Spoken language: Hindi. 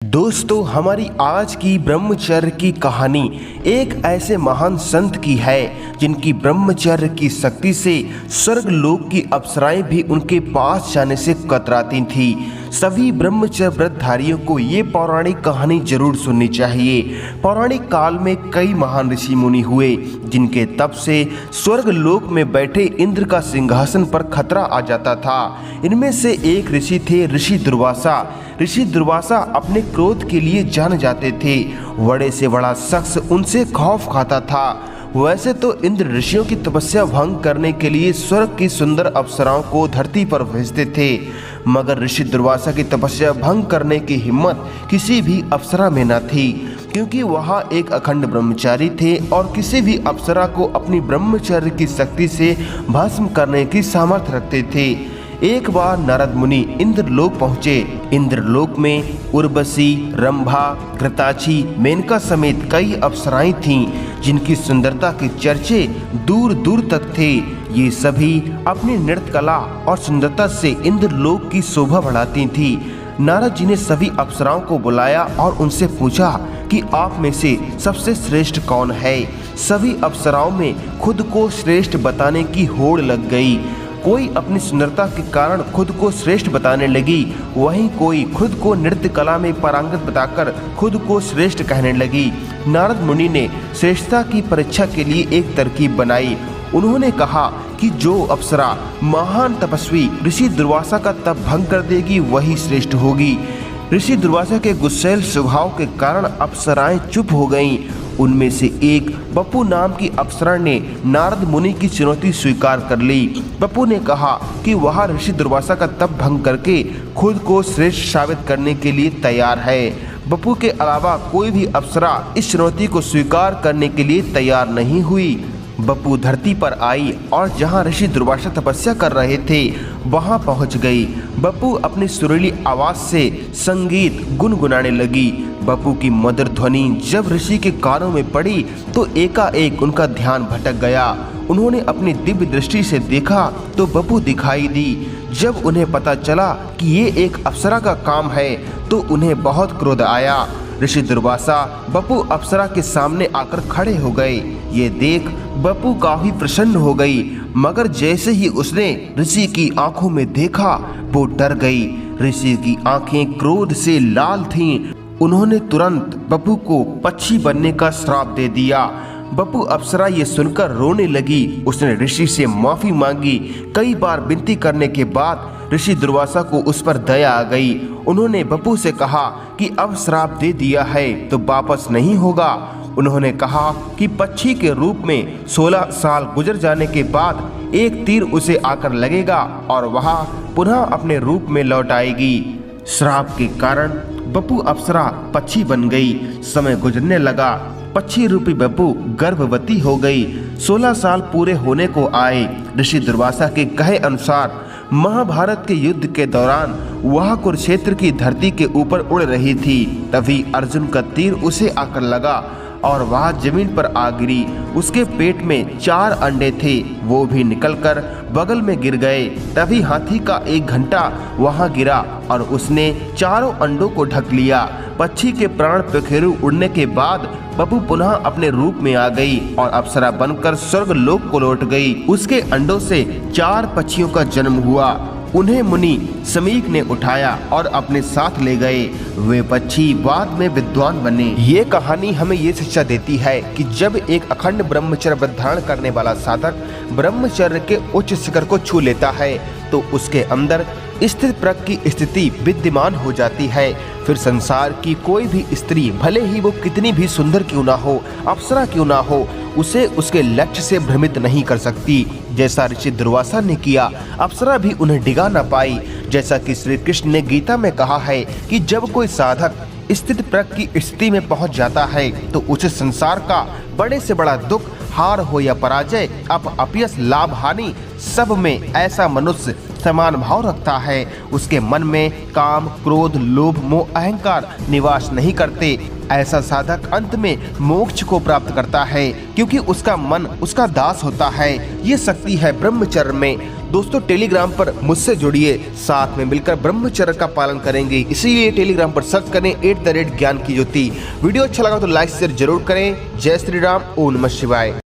दोस्तों, हमारी आज की ब्रह्मचर्य की कहानी एक ऐसे महान संत की है जिनकी ब्रह्मचर्य की शक्ति से स्वर्ग लोक की अप्सराएं भी उनके पास जाने से कतराती थी। सभी ब्रह्मचर्य व्रतधारियों को ये पौराणिक कहानी जरूर सुननी चाहिए। पौराणिक काल में कई महान ऋषि मुनि हुए जिनके तप से स्वर्ग लोक में बैठे इंद्र का सिंहासन पर खतरा आ जाता था। इनमें से एक ऋषि थे ऋषि दुर्वासा। ऋषि दुर्वासा अपने क्रोध के लिए जाने जाते थे। बड़े से बड़ा शख्स उनसे खौफ खाता था। वैसे तो इंद्र ऋषियों की तपस्या भंग करने के लिए स्वर्ग की सुंदर अप्सराओं को धरती पर भेजते थे, मगर ऋषि दुर्वासा की तपस्या भंग करने की हिम्मत किसी भी अप्सरा में न थी, क्योंकि वह एक अखंड ब्रह्मचारी थे और किसी भी अप्सरा को अपनी ब्रह्मचर्य की शक्ति से भस्म करने की सामर्थ्य रखते थे। एक बार नारद मुनि इंद्रलोक पहुँचे। इंद्रलोक में उर्वशी, रंभा, घृताची, मेनका समेत कई अप्सराएं थीं जिनकी सुंदरता के चर्चे दूर दूर तक थे। ये सभी अपनी नृत्य कला और सुंदरता से इंद्रलोक की शोभा बढ़ाती थीं। नारद जी ने सभी अप्सराओं को बुलाया और उनसे पूछा कि आप में से सबसे श्रेष्ठ कौन है। सभी अप्सराओं में खुद को श्रेष्ठ बताने की होड़ लग गई। कोई अपनी सुंदरता के कारण खुद को श्रेष्ठ बताने लगी, वहीं कोई खुद को नृत्य कला में पारंगत बताकर खुद को श्रेष्ठ कहने लगी। नारद मुनि ने श्रेष्ठता की परीक्षा के लिए एक तरकीब बनाई। उन्होंने कहा कि जो अप्सरा महान तपस्वी ऋषि दुर्वासा का तप भंग कर देगी वही श्रेष्ठ होगी। ऋषि दुर्वासा के गुस्सैल स्वभाव के कारण अप्सराएं चुप हो गईं। उनमें से एक बप्पू नाम की अप्सरा ने नारद मुनि की चुनौती स्वीकार कर ली। बप्पू ने कहा कि वह ऋषि दुर्वासा का तप भंग करके खुद को श्रेष्ठ साबित करने के लिए तैयार है। बप्पू के अलावा कोई भी अप्सरा इस चुनौती को स्वीकार करने के लिए तैयार नहीं हुई। बप्पू धरती पर आई और जहां ऋषि दुर्वासा तपस्या कर रहे थे वहां पहुंच गई। बप्पू अपनी सुरीली आवाज से संगीत गुनगुनाने लगी। बप्पू की मधुर ध्वनि जब ऋषि के कानों में पड़ी तो एकाएक उनका ध्यान भटक गया। उन्होंने अपनी दिव्य दृष्टि से देखा तो बप्पू दिखाई दी। जब उन्हें पता चला कि ये एक अप्सरा का काम है तो उन्हें बहुत क्रोध आया। ऋषि दुर्वासा बप्पू अप्सरा के सामने आकर खड़े हो गए। ये देख बप्पू काफी प्रसन्न हो गई, मगर जैसे ही उसने ऋषि की आंखों में देखा वो डर गई। ऋषि की आंखें क्रोध से लाल थीं। उन्होंने तुरंत बप्पू को पक्षी बनने का श्राप दे दिया। बप्पू अप्सरा ये सुनकर रोने लगी। उसने ऋषि से माफी मांगी। कई बार विनती करने के बाद ऋषि दुर्वासा को उस पर दया आ गई। उन्होंने बप्पू से कहा कि अब श्राप दे दिया है तो वापस नहीं होगा। उन्होंने कहा कि पक्षी के रूप में 16 साल गुजर जाने के बाद एक तीर उसे आकर लगेगा और वह पुनः अपने रूप में लौट आएगी। श्राप के कारण बप्पू अप्सरा पक्षी बन गई। समय गुजरने लगा। पक्षी रूपी बप्पू गर्भवती हो गई। 16 साल पूरे होने को आए। ऋषि दुर्वासा के कहे अनुसार महाभारत के युद्ध के दौरान वह कुरुक्षेत्र की धरती के ऊपर उड़ रही थी। तभी अर्जुन का तीर उसे आकर लगा और वह जमीन पर आ गिरी। उसके पेट में 4 अंडे थे, वो भी निकलकर बगल में गिर गए। तभी हाथी का एक घंटा वहां गिरा और उसने चारों अंडों को ढक लिया। पक्षी के प्राण पखेरु उड़ने के बाद बप्पू पुनः अपने रूप में आ गई और अप्सरा बनकर स्वर्ग लोक को लौट गई। उसके अंडों से 4 पक्षियों का जन्म हुआ। उन्हें मुनि समीक ने उठाया और अपने साथ ले गए। वे पक्षी बाद में विद्वान बने। ये कहानी हमें ये शिक्षा देती है कि जब एक अखंड ब्रह्मचर्य व्रत धारण करने वाला साधक ब्रह्मचर्य के उच्च शिखर को छू लेता है तो उसके अंदर स्थिर प्रज्ञ की स्थिति विद्यमान हो जाती है। फिर संसार की कोई भी स्त्री, भले ही वो कितनी भी सुंदर क्यों ना हो, अप्सरा क्यों ना हो, उसे उसके लक्ष्य से भ्रमित नहीं कर सकती। जैसा ऋषि दुर्वासा ने किया, अप्सरा भी उन्हें डिगा ना पाई। जैसा कि श्री कृष्ण ने गीता में कहा है कि जब कोई साधक स्थित प्रज्ञ की स्थिति में पहुंच जाता है तो उसे संसार का बड़े से बड़ा दुख, हार हो या पराजय, अपयश, लाभ, हानि, सब में ऐसा मनुष्य समान भाव रखता है। उसके मन में काम, क्रोध, लोभ, मोह, अहंकार निवास नहीं करते। ऐसा साधक अंत में मोक्ष को प्राप्त करता है, क्योंकि उसका मन उसका दास होता है। ये शक्ति है ब्रह्मचर्य में। दोस्तों टेलीग्राम पर मुझसे जुड़िए, साथ में मिलकर ब्रह्मचर्य का पालन करेंगे। इसीलिए टेलीग्राम पर सर्च करें @ज्ञान की ज्योति। वीडियो अच्छा लगा तो लाइक शेयर जरूर करें। जय श्री राम, ओम नमः शिवाय।